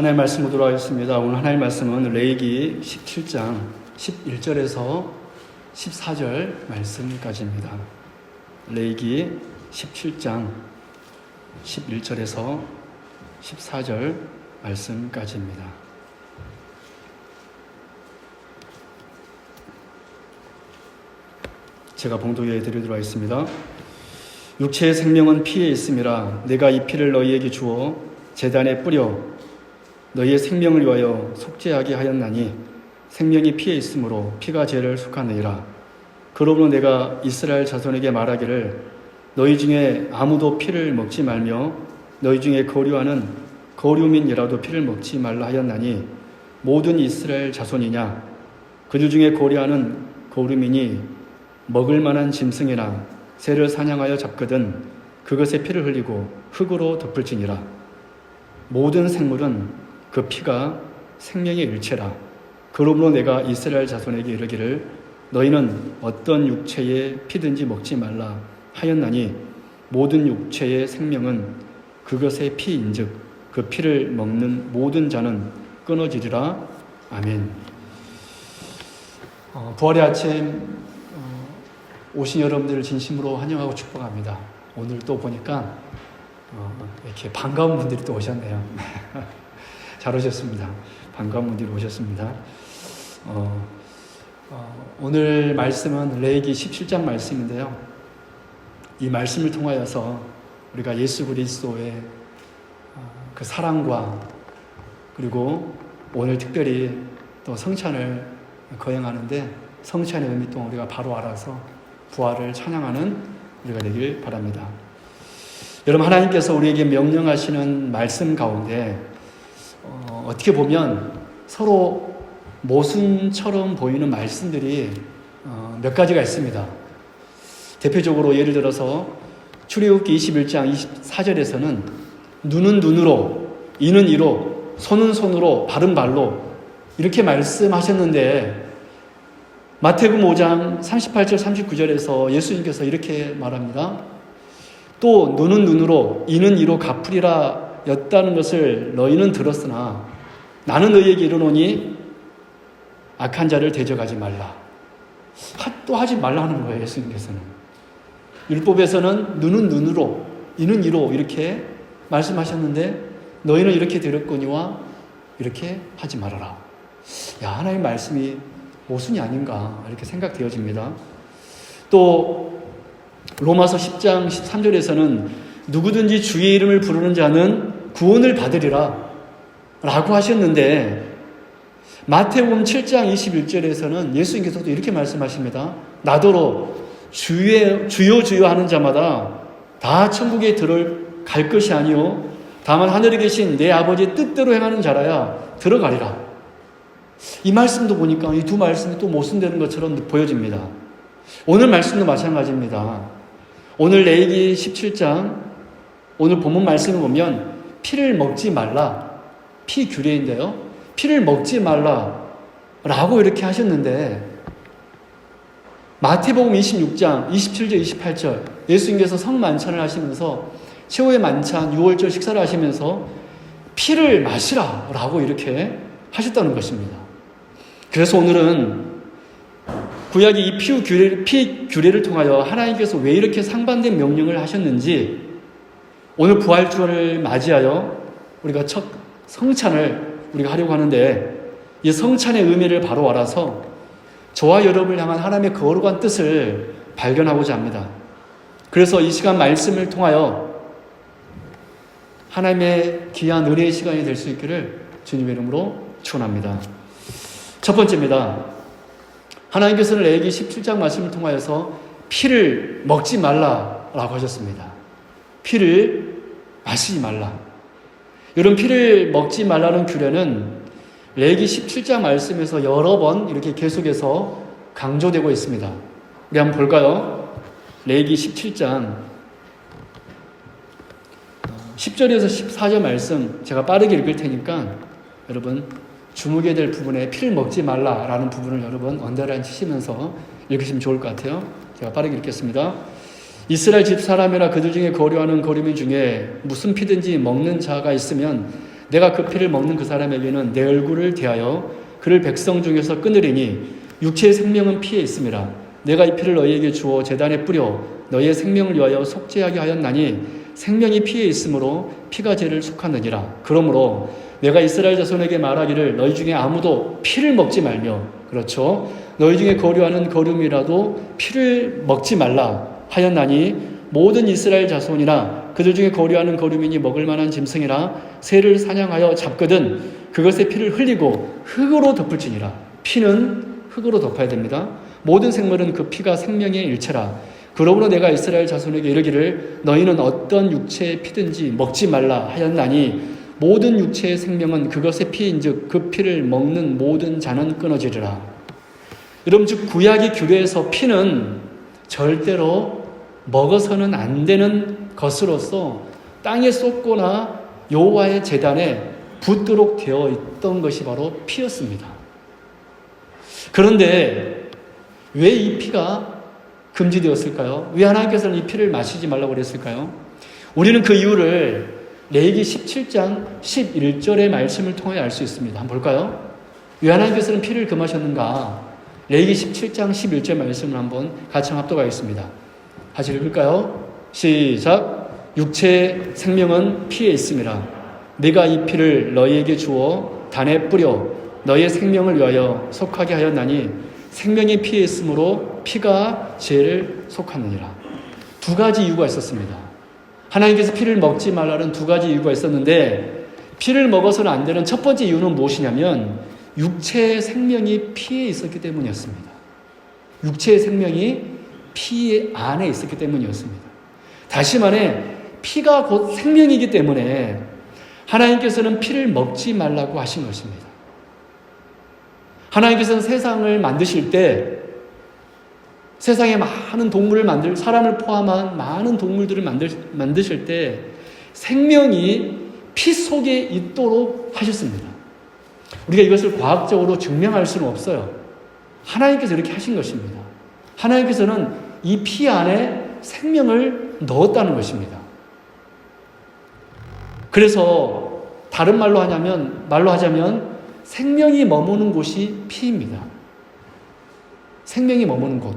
하나님의 말씀 보도록 하겠습니다. 오늘 하나님의 말씀은 레위기 17장 11절에서 14절 말씀까지입니다. 레위기 17장 11절에서 14절 말씀까지입니다. 제가 봉독해 드리도록 하겠습니다. 육체의 생명은 피에 있음이라. 내가 이 피를 너희에게 주어 제단에 뿌려 너희의 생명을 위하여 속죄하게 하였나니 생명이 피에 있으므로 피가 죄를 속하느니라. 그러므로 내가 이스라엘 자손에게 말하기를 너희 중에 아무도 피를 먹지 말며 너희 중에 거류하는 거류민이라도 피를 먹지 말라 하였나니 모든 이스라엘 자손이냐 그들 중에 거류하는 거류민이 먹을 만한 짐승이나 새를 사냥하여 잡거든 그것의 피를 흘리고 흙으로 덮을지니라. 모든 생물은 그 피가 생명의 일체라. 그러므로 내가 이스라엘 자손에게 이르기를 너희는 어떤 육체의 피든지 먹지 말라 하였나니 모든 육체의 생명은 그것의 피인즉 그 피를 먹는 모든 자는 끊어지리라. 아멘. 부활의 아침 오신 여러분들을 진심으로 환영하고 축복합니다. 오늘 또 보니까 이렇게 반가운 분들이 또 오셨네요. 잘 오셨습니다. 반가운 분들이 오셨습니다. 오늘 말씀은 레위기 17장 말씀인데요. 이 말씀을 통하여서 우리가 예수 그리스도의 그 사랑과 그리고 오늘 특별히 또 성찬을 거행하는데 성찬의 의미 또 우리가 바로 알아서 부활을 찬양하는 우리가 되길 바랍니다. 여러분, 하나님께서 우리에게 명령하시는 말씀 가운데 어떻게 보면 서로 모순처럼 보이는 말씀들이 몇 가지가 있습니다. 대표적으로 예를 들어서 출애굽기 21장 24절에서는 눈은 눈으로, 이는 이로, 손은 손으로, 발은 발로 이렇게 말씀하셨는데 마태복음 5장 38절 39절에서 예수님께서 이렇게 말합니다. 또 눈은 눈으로, 이는 이로 갚으리라 였다는 것을 너희는 들었으나 나는 너희에게 이르노니 악한 자를 대적하지 말라. 또 하지 말라 하는 거예요. 예수님께서는. 율법에서는 눈은 눈으로, 이는 이로 이렇게 말씀하셨는데 너희는 이렇게 들었거니와 이렇게 하지 말아라. 야, 하나님의 말씀이 모순이 아닌가 이렇게 생각되어집니다. 또 로마서 10장 13절에서는 누구든지 주의 이름을 부르는 자는 구원을 받으리라 라고 하셨는데 마태복음 7장 21절에서는 예수님께서도 이렇게 말씀하십니다. 나더러 주여 주여 하는 자마다 다 천국에 들어갈 것이 아니요 다만 하늘에 계신 내 아버지의 뜻대로 행하는 자라야 들어가리라. 이 말씀도 보니까 이 두 말씀이 또 모순되는 것처럼 보여집니다. 오늘 말씀도 마찬가지입니다. 오늘 레위기 17장 오늘 본문 말씀을 보면 피를 먹지 말라, 피 규례인데요. 피를 먹지 말라 라고 이렇게 하셨는데 마태복음 26장 27절 28절 예수님께서 성만찬을 하시면서 최후의 만찬 6월절 식사를 하시면서 피를 마시라 라고 이렇게 하셨다는 것입니다. 그래서 오늘은 구약이 이 피 규례를 통하여 하나님께서 왜 이렇게 상반된 명령을 하셨는지 오늘 부활주를 맞이하여 우리가 첫 성찬을 우리가 하려고 하는데 이 성찬의 의미를 바로 알아서 저와 여러분을 향한 하나님의 거룩한 뜻을 발견하고자 합니다. 그래서 이 시간 말씀을 통하여 하나님의 귀한 은혜의 시간이 될 수 있기를 주님의 이름으로 축원합니다. 첫 번째입니다. 하나님께서는 레위기 17장 말씀을 통하여서 피를 먹지 말라라고 하셨습니다. 피를 마시지 말라. 이런 피를 먹지 말라는 규례는 레위기 17장 말씀에서 여러 번 이렇게 계속해서 강조되고 있습니다. 우리 한번 볼까요? 레위기 17장 10절에서 14절 말씀 제가 빠르게 읽을 테니까 여러분 주목해야 될 부분에 피를 먹지 말라라는 부분을 여러분 언더라인 치시면서 읽으시면 좋을 것 같아요. 제가 빠르게 읽겠습니다. 이스라엘 집 사람이나 그들 중에 거류하는 거류민 중에 무슨 피든지 먹는 자가 있으면 내가 그 피를 먹는 그 사람에게는 내 얼굴을 대하여 그를 백성 중에서 끊으리니 육체의 생명은 피에 있음이라. 내가 이 피를 너희에게 주어 제단에 뿌려 너희의 생명을 위하여 속죄하게 하였나니 생명이 피에 있으므로 피가 죄를 속하느니라. 그러므로 내가 이스라엘 자손에게 말하기를 너희 중에 아무도 피를 먹지 말며, 그렇죠, 너희 중에 거류하는 거름이라도 피를 먹지 말라 하였나니 모든 이스라엘 자손이나 그들 중에 거류하는 거류민이 먹을 만한 짐승이나 새를 사냥하여 잡거든 그것의 피를 흘리고 흙으로 덮을지니라. 피는 흙으로 덮어야 됩니다. 모든 생물은 그 피가 생명의 일체라. 그러므로 내가 이스라엘 자손에게 이르기를 너희는 어떤 육체의 피든지 먹지 말라 하였나니 모든 육체의 생명은 그것의 피인즉 그 피를 먹는 모든 자는 끊어지리라. 여러분, 즉 구약의 규례에서 피는 절대로 먹어서는 안 되는 것으로서 땅에 쏟거나 여호와의 제단에 붓도록 되어 있던 것이 바로 피였습니다. 그런데 왜 이 피가 금지되었을까요? 왜 하나님께서는 이 피를 마시지 말라고 그랬을까요? 우리는 그 이유를 레위기 17장 11절의 말씀을 통해 알 수 있습니다. 한번 볼까요? 왜 하나님께서는 피를 금하셨는가? 레위기 17장 11절 말씀을 한번 같이 합독하겠습니다. 다시 읽을까요? 시작. 육체의 생명은 피에 있음이라. 네가 이 피를 너희에게 주어 단에 뿌려 너희의 생명을 위하여 속하게 하였나니 생명이 피에 있으므로 피가 죄를 속하느니라. 두 가지 이유가 있었습니다. 하나님께서 피를 먹지 말라는 두 가지 이유가 있었는데 피를 먹어서는 안 되는 첫 번째 이유는 무엇이냐면 육체의 생명이 피에 있었기 때문이었습니다. 육체의 생명이 피 안에 있었기 때문이었습니다. 다시 말해 피가 곧 생명이기 때문에 하나님께서는 피를 먹지 말라고 하신 것입니다. 하나님께서는 세상을 만드실 때 세상에 많은 동물을 사람을 포함한 많은 동물들을 만드실 때 생명이 피 속에 있도록 하셨습니다. 우리가 이것을 과학적으로 증명할 수는 없어요. 하나님께서 이렇게 하신 것입니다. 하나님께서는 이 피 안에 생명을 넣었다는 것입니다. 그래서 다른 말로 하자면 생명이 머무는 곳이 피입니다. 생명이 머무는 곳.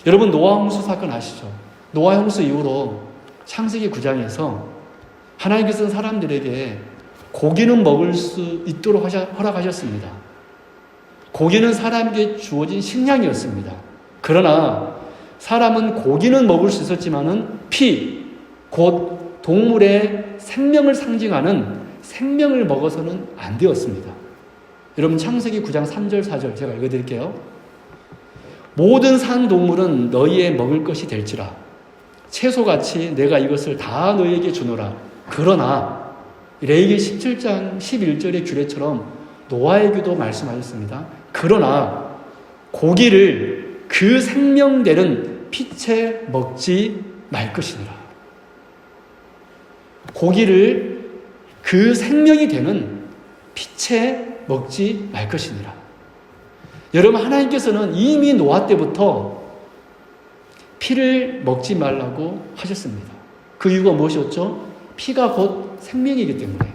여러분, 노아 홍수 사건 아시죠? 노아 홍수 이후로 창세기 9장에서 하나님께서는 사람들에게 고기는 먹을 수 있도록 허락하셨습니다. 고기는 사람에게 주어진 식량이었습니다. 그러나 사람은 고기는 먹을 수 있었지만은 피, 곧 동물의 생명을 상징하는 생명을 먹어서는 안 되었습니다. 여러분, 창세기 9장 3절 4절 제가 읽어드릴게요. 모든 산 동물은 너희의 먹을 것이 될지라 채소같이 내가 이것을 다 너희에게 주노라. 그러나 레위기 17장 11절의 규례처럼 노아에게도 말씀하셨습니다. 그러나 고기를 그 생명되는 피채 먹지 말 것이니라. 고기를 그 생명이 되는 피채 먹지 말 것이니라. 여러분, 하나님께서는 이미 노아 때부터 피를 먹지 말라고 하셨습니다. 그 이유가 무엇이었죠? 피가 곧 생명이기 때문에,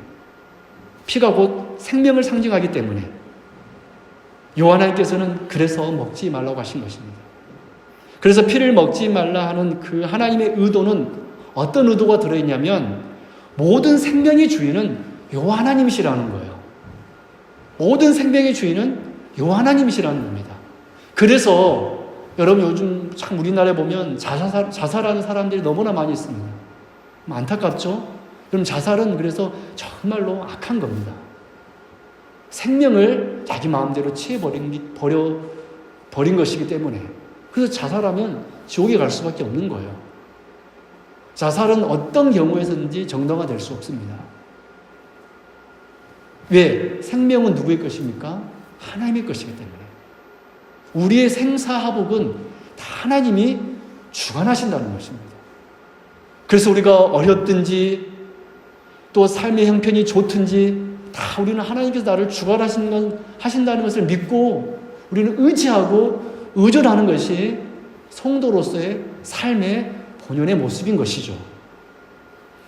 피가 곧 생명을 상징하기 때문에 하나님께서는 그래서 먹지 말라고 하신 것입니다. 그래서 피를 먹지 말라 하는 그 하나님의 의도는 어떤 의도가 들어있냐면 모든 생명의 주인은 여호와 하나님이시라는 거예요. 모든 생명의 주인은 여호와 하나님이시라는 겁니다. 그래서 여러분, 요즘 참 우리나라에 보면 자살하는 사람들이 너무나 많이 있습니다. 안타깝죠? 그럼 자살은 그래서 정말로 악한 겁니다. 생명을 자기 마음대로 취해버린 것이기 때문에. 그래서 자살하면 지옥에 갈 수밖에 없는 거예요. 자살은 어떤 경우에서든지 정당화될 수 없습니다. 왜? 생명은 누구의 것입니까? 하나님의 것이기 때문에. 우리의 생사화복은 다 하나님이 주관하신다는 것입니다. 그래서 우리가 어렵든지 또 삶의 형편이 좋든지 다 우리는 하나님께서 나를 주관하신다는 것을 믿고 우리는 의지하고 의존하는 것이 성도로서의 삶의 본연의 모습인 것이죠.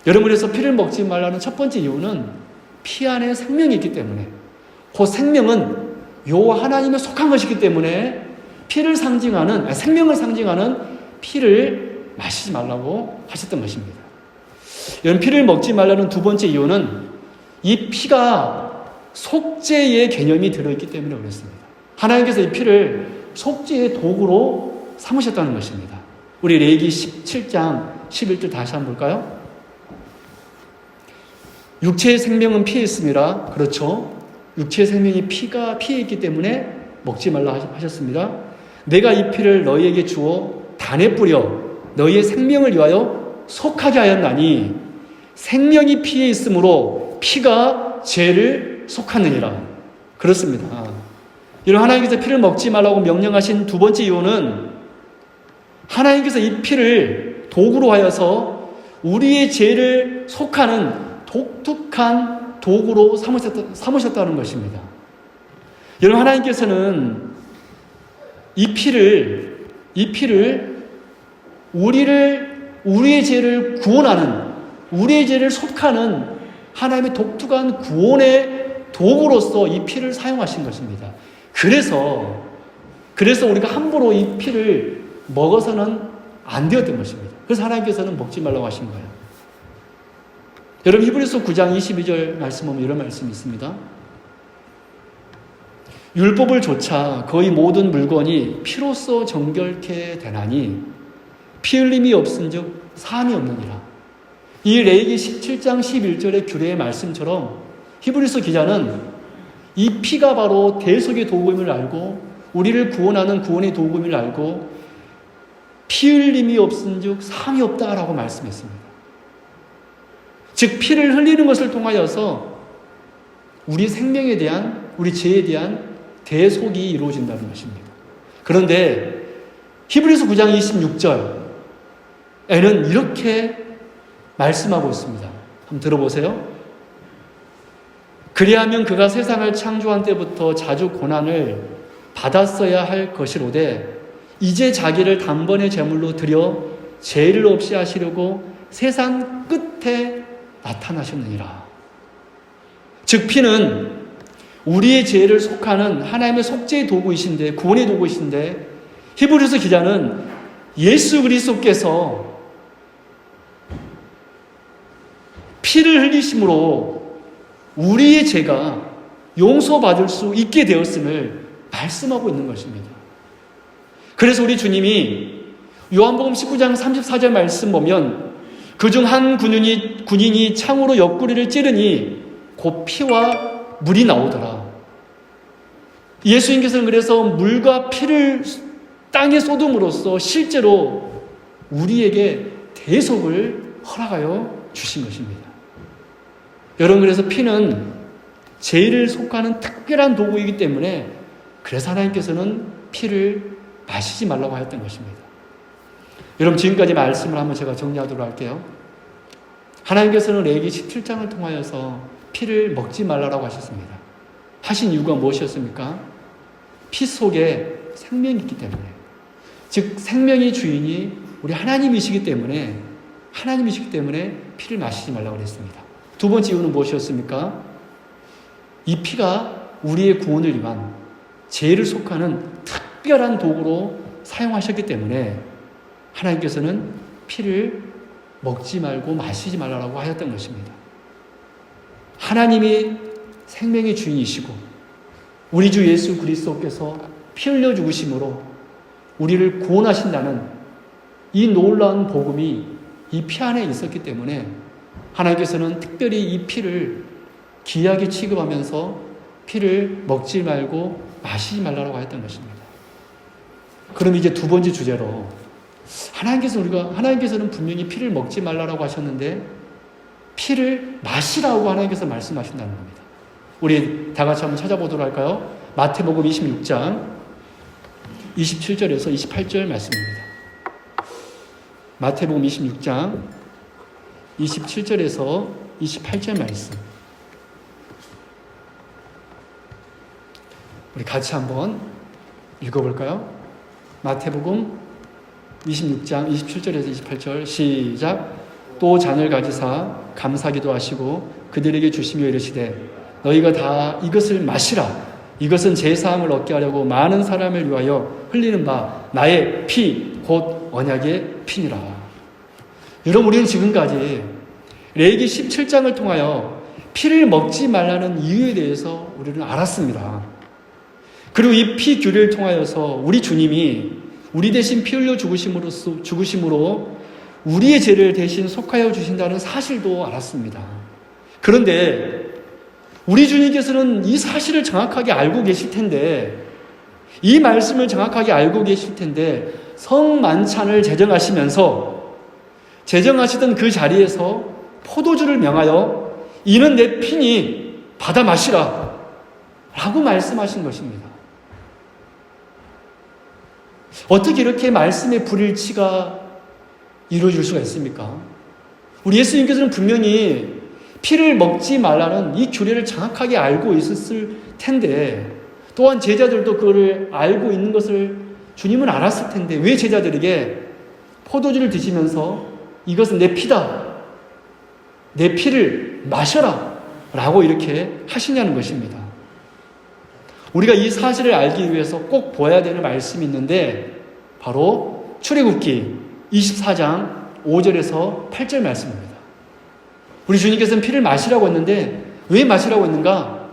여러분, 그래서 피를 먹지 말라는 첫 번째 이유는 피 안에 생명이 있기 때문에, 그 생명은 요 하나님에 속한 것이기 때문에 생명을 상징하는 피를 마시지 말라고 하셨던 것입니다. 여러분, 피를 먹지 말라는 두 번째 이유는 이 피가 속죄의 개념이 들어있기 때문에 그렇습니다. 하나님께서 이 피를 속죄의 도구로 삼으셨다는 것입니다. 우리 레위기 17장 11절 다시 한번 볼까요? 육체의 생명은 피에 있습니다. 그렇죠? 육체의 생명이 피에 있기 때문에 먹지 말라 하셨습니다. 내가 이 피를 너희에게 주어 단에 뿌려 너희의 생명을 위하여 속하게 하였나니 생명이 피에 있으므로 피가 죄를 속하느니라. 그렇습니다. 이런 하나님께서 피를 먹지 말라고 명령하신 두 번째 이유는 하나님께서 이 피를 도구로 하여서 우리의 죄를 속하는 독특한 도구로 삼으셨다는 것입니다. 여러분, 하나님께서는 이 피를 우리의 죄를 구원하는, 우리의 죄를 속하는 하나님의 독특한 구원의 도구로서 이 피를 사용하신 것입니다. 그래서 우리가 함부로 이 피를 먹어서는 안 되었던 것입니다. 그래서 하나님께서는 먹지 말라고 하신 거예요. 여러분, 히브리서 9장 22절 말씀 보면 이런 말씀이 있습니다. 율법을 조차 거의 모든 물건이 피로써 정결케 되나니 피 흘림이 없은즉 사함이 없느니라. 이 레위기 17장 11절의 규례의 말씀처럼 히브리서 기자는 이 피가 바로 대속의 도구임을 알고 우리를 구원하는 구원의 도구임을 알고 피 흘림이 없은즉 사함이 없다라고 말씀했습니다. 즉 피를 흘리는 것을 통하여서 우리 생명에 대한, 우리 죄에 대한 대속이 이루어진다는 것입니다. 그런데 히브리서 9장 26절에는 이렇게 말씀하고 있습니다. 한번 들어보세요. 그리하면 그가 세상을 창조한 때부터 자주 고난을 받았어야 할 것이로되 이제 자기를 단번에 제물로 드려 죄를 없이 하시려고 세상 끝에 나타나셨느니라. 즉 피는 우리의 죄를 속하는 하나님의 속죄의 도구이신데, 구원의 도구이신데, 히브리서 기자는 예수 그리스도께서 피를 흘리심으로 우리의 죄가 용서받을 수 있게 되었음을 말씀하고 있는 것입니다. 그래서 우리 주님이 요한복음 19장 34절 말씀 보면 그중 한 군인이 창으로 옆구리를 찌르니 곧 피와 물이 나오더라. 예수님께서는 그래서 물과 피를 땅에 쏟음으로써 실제로 우리에게 대속을 허락하여 주신 것입니다. 여러분, 그래서 피는 죄를 속하는 특별한 도구이기 때문에 그래서 하나님께서는 피를 마시지 말라고 하였던 것입니다. 여러분, 지금까지 말씀을 한번 제가 정리하도록 할게요. 하나님께서는 레위기 17장을 통하여서 피를 먹지 말라고 하셨습니다. 하신 이유가 무엇이었습니까? 피 속에 생명이 있기 때문에, 즉 생명의 주인이 우리 하나님이시기 때문에 피를 마시지 말라고 했습니다. 두 번째 이유는 무엇이었습니까? 이 피가 우리의 구원을 위한 죄를 속하는 특별한 도구로 사용하셨기 때문에 하나님께서는 피를 먹지 말고 마시지 말라고 하였던 것입니다. 하나님이 생명의 주인이시고 우리 주 예수 그리스도께서 피 흘려 죽으심으로 우리를 구원하신다는 이 놀라운 복음이 이 피 안에 있었기 때문에 하나님께서는 특별히 이 피를 귀하게 취급하면서 피를 먹지 말고 마시지 말라고 하였던 것입니다. 그럼 이제 두 번째 주제로 하나님께서는 분명히 피를 먹지 말라고 하셨는데 피를 마시라고 하나님께서 말씀하신다는 겁니다. 우리 다 같이 한번 찾아보도록 할까요? 마태복음 26장 27절에서 28절 말씀입니다. 마태복음 26장 27절에서 28절 말씀. 우리 같이 한번 읽어볼까요? 마태복음 26장 27절에서 28절 시작. 또 잔을 가지사 감사기도 하시고 그들에게 주시며 이르시되 너희가 다 이것을 마시라. 이것은 제사함을 얻게 하려고 많은 사람을 위하여 흘리는 바 나의 피 곧 언약의 피니라. 여러분, 우리는 지금까지 레위기 17장을 통하여 피를 먹지 말라는 이유에 대해서 우리는 알았습니다. 그리고 이 피 규례를 통하여서 우리 주님이 우리 대신 피 흘려 죽으심으로 우리의 죄를 대신 속하여 주신다는 사실도 알았습니다. 그런데 우리 주님께서는 이 사실을 정확하게 알고 계실 텐데, 이 말씀을 정확하게 알고 계실 텐데 성만찬을 제정하시던 그 자리에서 포도주를 명하여 이는 내 피니 받아 마시라 라고 말씀하신 것입니다. 어떻게 이렇게 말씀의 불일치가 이루어질 수가 있습니까? 우리 예수님께서는 분명히 피를 먹지 말라는 이 규례를 정확하게 알고 있었을 텐데, 또한 제자들도 그거를 알고 있는 것을 주님은 알았을 텐데 왜 제자들에게 포도주를 드시면서 이것은 내 피다, 내 피를 마셔라 라고 이렇게 하시냐는 것입니다. 우리가 이 사실을 알기 위해서 꼭 보아야 되는 말씀이 있는데 바로 출애굽기 24장 5절에서 8절 말씀입니다. 우리 주님께서는 피를 마시라고 했는데 왜 마시라고 했는가?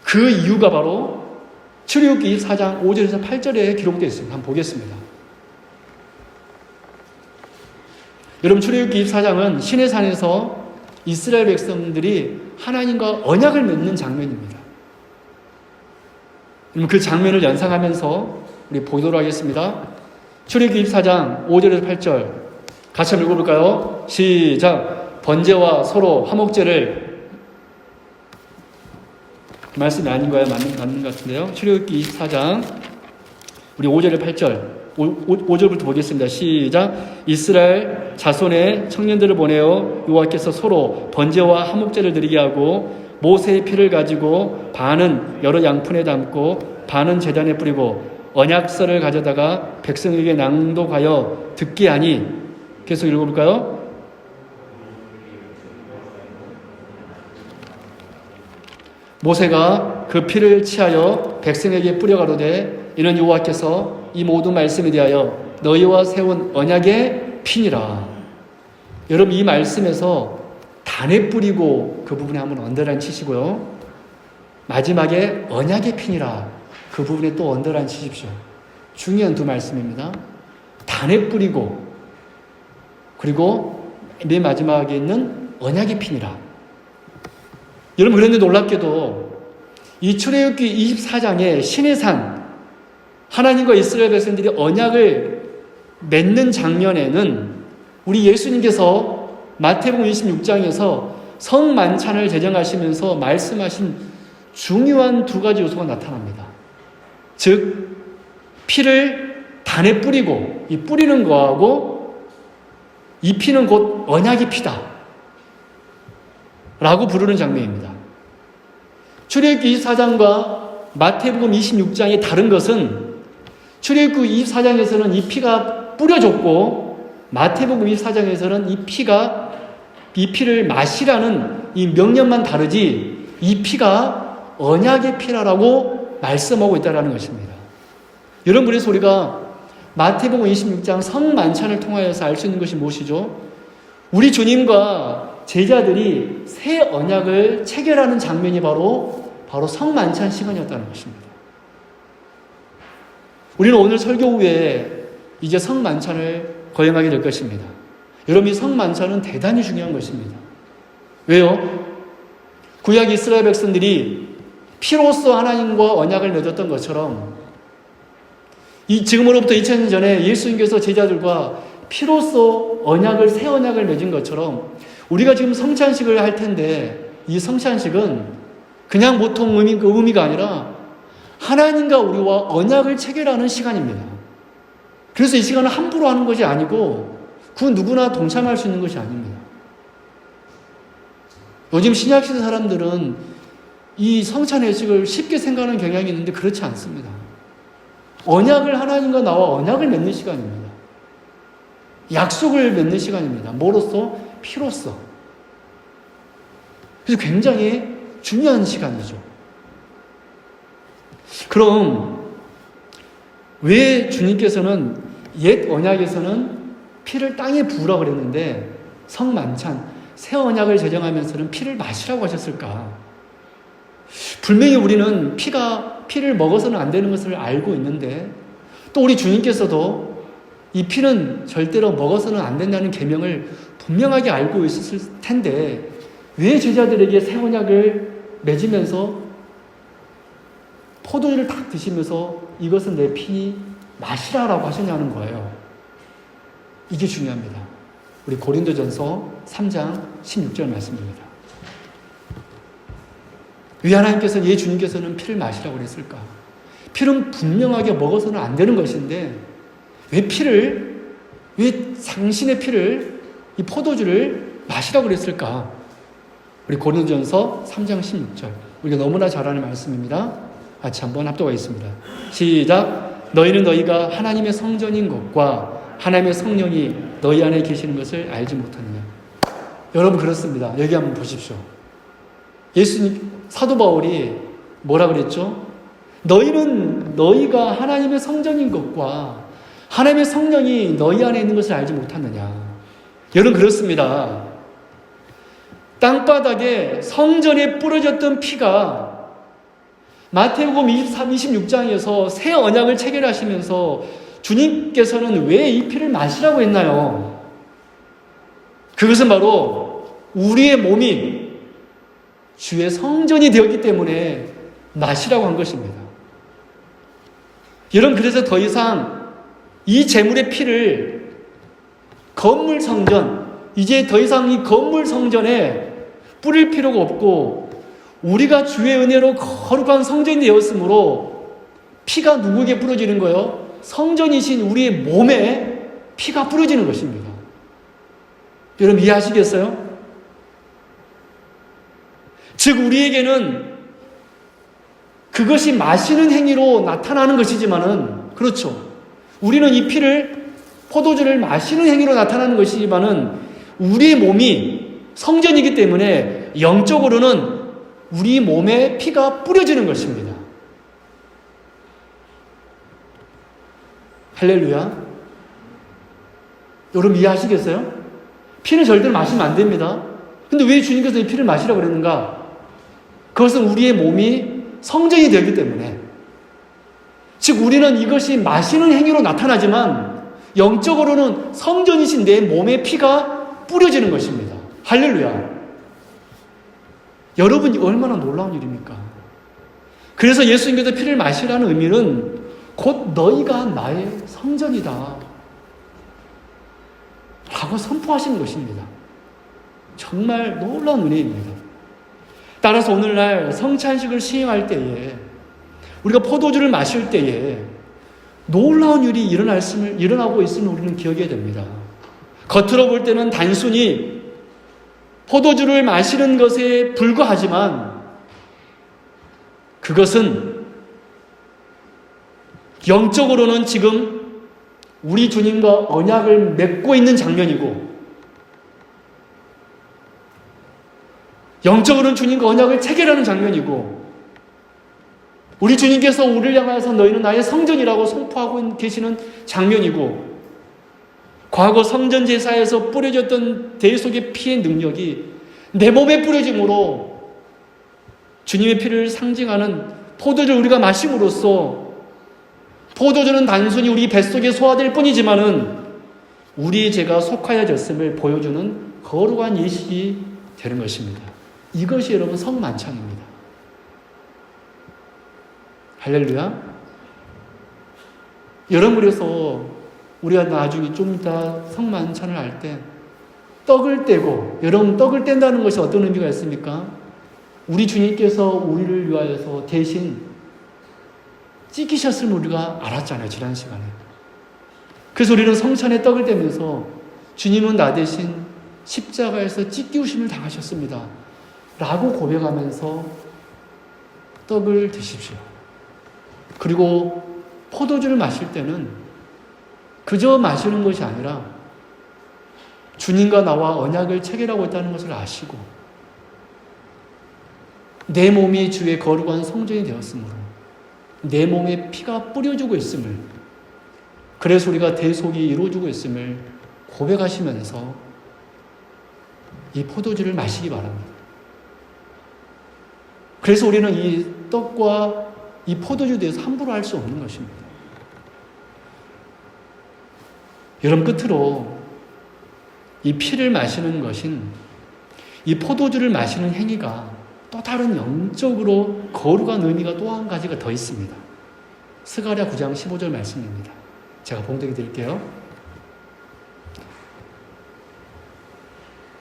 그 이유가 바로 출애굽기 24장 5절에서 8절에 기록되어 있습니다. 한번 보겠습니다. 여러분, 출애굽기 24장은 시내산에서 이스라엘 백성들이 하나님과 언약을 맺는 장면입니다. 그 장면을 연상하면서 우리 보도록 하겠습니다. 출애굽기 24장 5절에서 8절 같이 한번 읽어볼까요? 시작! 번제와 소로 화목제를, 그 말씀이 아닌 거야? 맞는 것 같은데요. 출애굽기 24장 우리 5절에 8절 5절부터 보겠습니다. 시작! 이스라엘 자손의 청년들을 보내어 여호와께서 소로 번제와 화목제를 드리게 하고 모세의 피를 가지고 반은 여러 양푼에 담고 반은 제단에 뿌리고 언약서를 가져다가 백성에게 낭독하여 듣게 하니, 계속 읽어볼까요? 모세가 그 피를 취하여 백성에게 뿌려 가로되 이는 여호와께서 이 모든 말씀에 대하여 너희와 세운 언약의 피니라. 여러분, 이 말씀에서 단에 뿌리고 그 부분에 한번 언더라인 치시고요. 마지막에 언약의 피니라 그 부분에 또 언더라인 치십시오. 중요한 두 말씀입니다. 단에 뿌리고 그리고 맨 마지막에 있는 언약의 피니라. 여러분, 그런데 놀랍게도 이 출애굽기 24장의 시내산, 하나님과 이스라엘 백성들이 언약을 맺는 장면에는 우리 예수님께서 마태복음 26장에서 성만찬을 제정하시면서 말씀하신 중요한 두 가지 요소가 나타납니다. 즉, 피를 단에 뿌리고, 이 뿌리는 거하고 이 피는 곧 언약의 피다 라고 부르는 장면입니다. 출애굽기 24장과 마태복음 26장이 다른 것은 출애굽기 24장에서는 이 피가 뿌려졌고 마태복음 24장에서는 이 피를 마시라는 이 명령만 다르지 이 피가 언약의 피라라고 말씀하고 있다는 것입니다. 여러분, 그래서 우리가 마태복음 26장 성만찬을 통하여서 알 수 있는 것이 무엇이죠? 우리 주님과 제자들이 새 언약을 체결하는 장면이 바로 성만찬 시간이었다는 것입니다. 우리는 오늘 설교 후에 이제 성만찬을 거행하게 될 것입니다. 여러분, 이 성만찬은 대단히 중요한 것입니다. 왜요? 구약 이스라엘 백성들이 피로써 하나님과 언약을 맺었던 것처럼 지금으로부터 2000년 전에 예수님께서 제자들과 피로써 새 언약을 맺은 것처럼 우리가 지금 성찬식을 할 텐데 이 성찬식은 그냥 보통 의미가 아니라 하나님과 우리와 언약을 체결하는 시간입니다. 그래서 이 시간은 함부로 하는 것이 아니고 그 누구나 동참할 수 있는 것이 아닙니다. 요즘 신약시대 사람들은 이 성찬 예식을 쉽게 생각하는 경향이 있는데 그렇지 않습니다. 언약을 하나님과 나와 언약을 맺는 시간입니다. 약속을 맺는 시간입니다. 뭐로써? 피로써. 그래서 굉장히 중요한 시간이죠. 그럼 왜 주님께서는 옛 언약에서는 피를 땅에 부으라고 그랬는데 성만찬, 새 언약을 제정하면서는 피를 마시라고 하셨을까? 분명히 우리는 피를 먹어서는 안 되는 것을 알고 있는데 또 우리 주님께서도 이 피는 절대로 먹어서는 안 된다는 계명을 분명하게 알고 있었을 텐데 왜 제자들에게 새 언약을 맺으면서 포도주를 딱 드시면서 이것은 내 피 마시라라고 하셨냐는 거예요. 이게 중요합니다. 우리 고린도전서 3장 16절 말씀입니다. 왜 하나님께서는, 예 주님께서는 피를 마시라고 그랬을까? 피는 분명하게 먹어서는 안 되는 것인데 왜 당신의 피를, 이 포도주를 마시라고 그랬을까? 우리 고린도전서 3장 16절. 우리가 너무나 잘 아는 말씀입니다. 같이 한번 합독하겠습니다. 시작. 너희는 너희가 하나님의 성전인 것과 하나님의 성령이 너희 안에 계시는 것을 알지 못하느냐. 여러분 그렇습니다. 여기 한번 보십시오. 예수님, 사도 바울이 뭐라 그랬죠? 너희가 하나님의 성전인 것과 하나님의 성령이 너희 안에 있는 것을 알지 못하느냐. 여러분 그렇습니다. 땅바닥에 성전에 뿌려졌던 피가 마태복음 26장에서 새 언약을 체결하시면서 주님께서는 왜 이 피를 마시라고 했나요? 그것은 바로 우리의 몸이 주의 성전이 되었기 때문에 마시라고 한 것입니다. 여러분 그래서 더 이상 이 제물의 피를 건물 성전, 이제 더 이상 이 건물 성전에 뿌릴 필요가 없고 우리가 주의 은혜로 거룩한 성전이 되었으므로 피가 누구에게 뿌려지는 거예요? 성전이신 우리의 몸에 피가 뿌려지는 것입니다. 여러분 이해하시겠어요? 즉 우리에게는 그것이 마시는 행위로 나타나는 것이지만은, 그렇죠. 우리는 이 피를, 포도주를 마시는 행위로 나타나는 것이지만은 우리의 몸이 성전이기 때문에 영적으로는 우리 몸에 피가 뿌려지는 것입니다. 할렐루야. 여러분 이해하시겠어요? 피는 절대로 마시면 안 됩니다. 근데 왜 주님께서 이 피를 마시라고 그랬는가? 그것은 우리의 몸이 성전이 되기 때문에. 즉 우리는 이것이 마시는 행위로 나타나지만 영적으로는 성전이신 내 몸에 피가 뿌려지는 것입니다. 할렐루야. 여러분 얼마나 놀라운 일입니까? 그래서 예수님께서 피를 마시라는 의미는 곧 너희가 나의 성전이다 라고 선포하시는 것입니다. 정말 놀라운 은혜입니다. 따라서 오늘날 성찬식을 시행할 때에 우리가 포도주를 마실 때에 놀라운 일이 일어나고 있음을 우리는 기억해야 됩니다. 겉으로 볼 때는 단순히 포도주를 마시는 것에 불과하지만 그것은 영적으로는 지금 우리 주님과 언약을 맺고 있는 장면이고 영적으로는 주님과 언약을 체결하는 장면이고 우리 주님께서 우리를 향하여서 너희는 나의 성전이라고 선포하고 계시는 장면이고 과거 성전 제사에서 뿌려졌던 대속의 피의 능력이 내 몸에 뿌려짐으로 주님의 피를 상징하는 포도주를 우리가 마심으로써 포도주는 단순히 우리 뱃속에 소화될 뿐이지만은 우리의 죄가 속하여졌음을 보여주는 거룩한 예식이 되는 것입니다. 이것이 여러분 성만찬입니다. 할렐루야. 여러분 그래서 우리가 나중에 좀 이따 성만찬을 할 때 떡을 떼고, 여러분 떡을 뗀다는 것이 어떤 의미가 있습니까? 우리 주님께서 우리를 위하여서 대신 찢기셨음을 우리가 알았잖아요, 지난 시간에. 그래서 우리는 성찬에 떡을 떼면서 주님은 나 대신 십자가에서 찢기우심을 당하셨습니다 라고 고백하면서 떡을 드십시오. 그리고 포도주를 마실 때는 그저 마시는 것이 아니라 주님과 나와 언약을 체결하고 있다는 것을 아시고 내 몸이 주의 거룩한 성전이 되었으므로 내 몸에 피가 뿌려지고 있음을, 그래서 우리가 대속이 이루어지고 있음을 고백하시면서 이 포도주를 마시기 바랍니다. 그래서 우리는 이 떡과 이 포도주에 대해서 함부로 할 수 없는 것입니다. 여러분, 끝으로 이 피를 마시는 것인, 이 포도주를 마시는 행위가 또 다른 영적으로 거룩한 의미가 또 한 가지가 더 있습니다. 스가랴 9장 15절 말씀입니다. 제가 봉독해 드릴게요.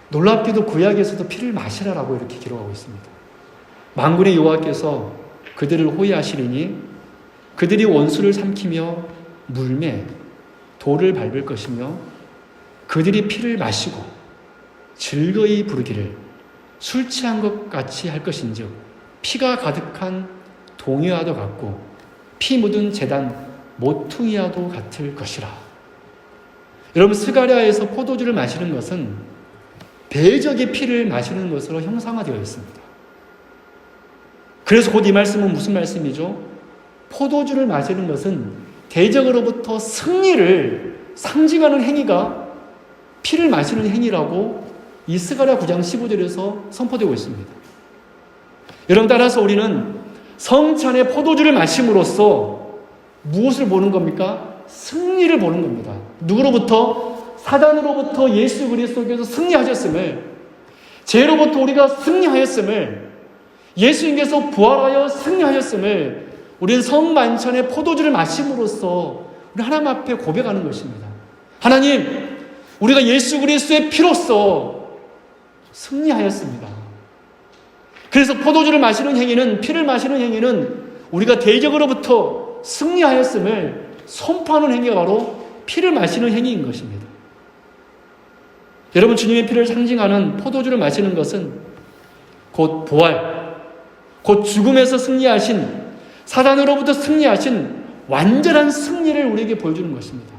놀랍게도 구약에서도 피를 마시라라고 이렇게 기록하고 있습니다. 만군의 여호와께서 그들을 호위하시리니 그들이 원수를 삼키며 물매 돌을 밟을 것이며 그들이 피를 마시고 즐거이 부르기를 술 취한 것 같이 할 것인즉 피가 가득한 동이와도 같고 피 묻은 제단 모퉁이와도 같을 것이라. 여러분, 스가랴에서 포도주를 마시는 것은 대적의 피를 마시는 것으로 형상화되어 있습니다. 그래서 곧 이 말씀은 무슨 말씀이죠? 포도주를 마시는 것은 대적으로부터 승리를 상징하는 행위가 피를 마시는 행위라고 이 스가랴 9장 15절에서 선포되고 있습니다. 여러분, 따라서 우리는 성찬의 포도주를 마심으로써 무엇을 보는 겁니까? 승리를 보는 겁니다. 누구로부터? 사단으로부터 예수 그리스도께서 승리하셨음을, 죄로부터 우리가 승리하였음을, 예수님께서 부활하여 승리하셨음을 우리는 성만찬의 포도주를 마심으로써 우리 하나님 앞에 고백하는 것입니다. 하나님, 우리가 예수 그리스도의 피로써 승리하였습니다. 그래서 포도주를 마시는 행위는, 피를 마시는 행위는 우리가 대적으로부터 승리하였음을 선포하는 행위가 바로 피를 마시는 행위인 것입니다. 여러분, 주님의 피를 상징하는 포도주를 마시는 것은 곧 부활, 곧 죽음에서 승리하신, 사단으로부터 승리하신 완전한 승리를 우리에게 보여주는 것입니다.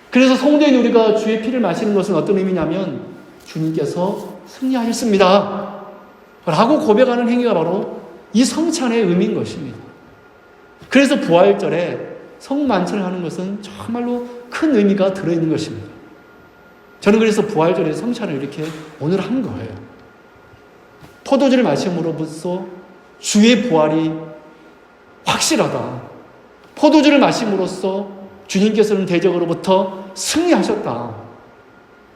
그래서 성도인 우리가 주의 피를 마시는 것은 어떤 의미냐면 주님께서 승리하셨습니다 라고 고백하는 행위가 바로 이 성찬의 의미인 것입니다. 그래서 부활절에 성만찬을 하는 것은 정말로 큰 의미가 들어있는 것입니다. 저는 그래서 부활절에 성찬을 이렇게 오늘 한 거예요. 포도주를 마심으로써 주의 부활이 확실하다. 포도주를 마심으로써 주님께서는 대적으로부터 승리하셨다.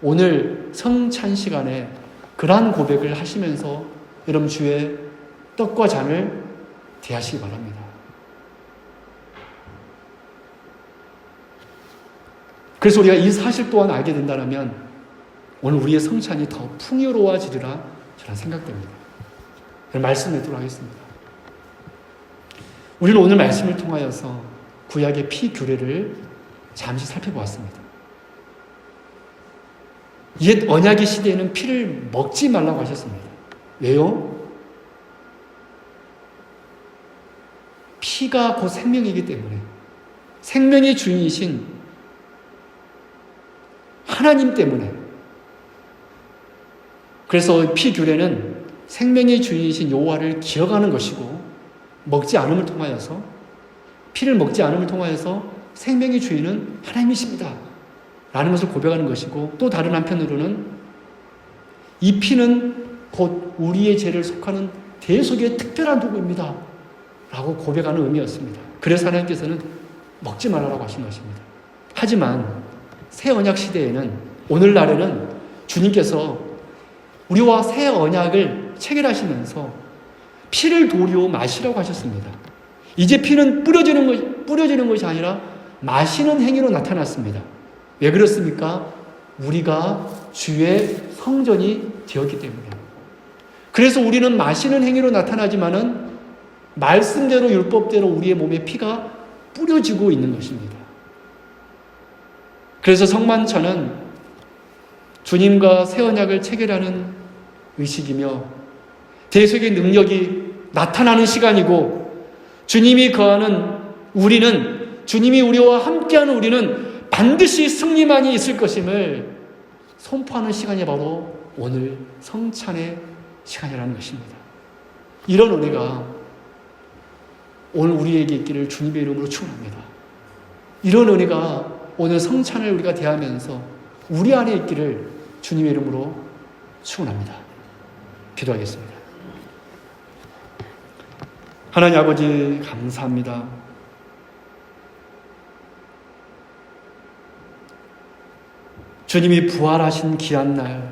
오늘 성찬 시간에 그러한 고백을 하시면서 여러분 주의 떡과 잔을 대하시기 바랍니다. 그래서 우리가 이 사실 또한 알게 된다면 오늘 우리의 성찬이 더 풍요로워지리라 저는 생각됩니다. 말씀드리도록 하겠습니다. 우리는 오늘 말씀을 통하여서 구약의 피 규례를 잠시 살펴보았습니다. 옛 언약의 시대에는 피를 먹지 말라고 하셨습니다. 왜요? 피가 곧 생명이기 때문에, 생명의 주인이신 하나님 때문에. 그래서 피 규례는 생명의 주인이신 여호와를 기억하는 것이고, 먹지 않음을 통하여서, 피를 먹지 않음을 통하여서 생명의 주인은 하나님이십니다 라는 것을 고백하는 것이고, 또 다른 한편으로는 이 피는 곧 우리의 죄를 속하는 대속의 특별한 도구입니다 라고 고백하는 의미였습니다. 그래서 하나님께서는 먹지 말라고 하신 것입니다. 하지만 새 언약 시대에는, 오늘날에는 주님께서 우리와 새 언약을 체결하시면서 피를 도리어 마시라고 하셨습니다. 이제 피는 뿌려지는 것이 아니라 마시는 행위로 나타났습니다. 왜 그렇습니까? 우리가 주의 성전이 되었기 때문에. 그래서 우리는 마시는 행위로 나타나지만은 말씀대로 율법대로 우리의 몸에 피가 뿌려지고 있는 것입니다. 그래서 성만찬은 주님과 새 언약을 체결하는 의식이며 대속의 능력이 나타나는 시간이고, 주님이 거하는 우리는, 주님이 우리와 함께하는 우리는 반드시 승리만이 있을 것임을 선포하는 시간이 바로 오늘 성찬의 시간이라는 것입니다. 이런 은혜가 오늘 우리에게 있기를 주님의 이름으로 축원합니다. 이런 은혜가 오늘 성찬을 우리가 대하면서 우리 안에 있기를 주님의 이름으로 축원합니다. 기도하겠습니다. 하나님 아버지 감사합니다. 주님이 부활하신 귀한 날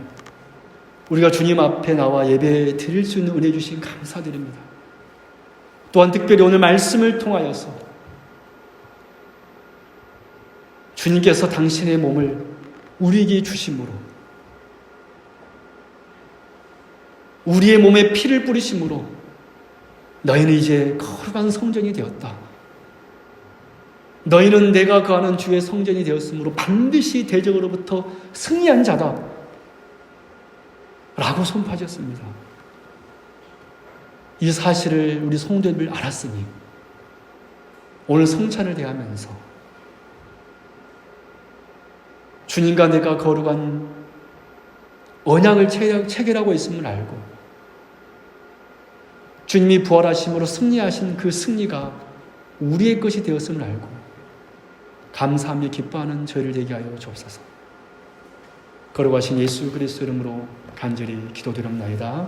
우리가 주님 앞에 나와 예배 드릴 수 있는 은혜 주신 감사드립니다. 또한 특별히 오늘 말씀을 통하여서 주님께서 당신의 몸을 우리에게 주심으로 우리의 몸에 피를 뿌리심으로 너희는 이제 거룩한 성전이 되었다. 너희는 내가 거하는 주의 성전이 되었으므로 반드시 대적으로부터 승리한 자다 라고 선포하셨습니다. 이 사실을 우리 성도님들 알았으니 오늘 성찬을 대하면서 주님과 내가 거룩한 언약을 체결하고 있음을 알고 주님이 부활하심으로 승리하신 그 승리가 우리의 것이 되었음을 알고 감사하며 기뻐하는 저희를 되게 하여 주옵소서. 거룩하신 예수 그리스도 이름으로 간절히 기도드립나이다.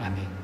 아멘.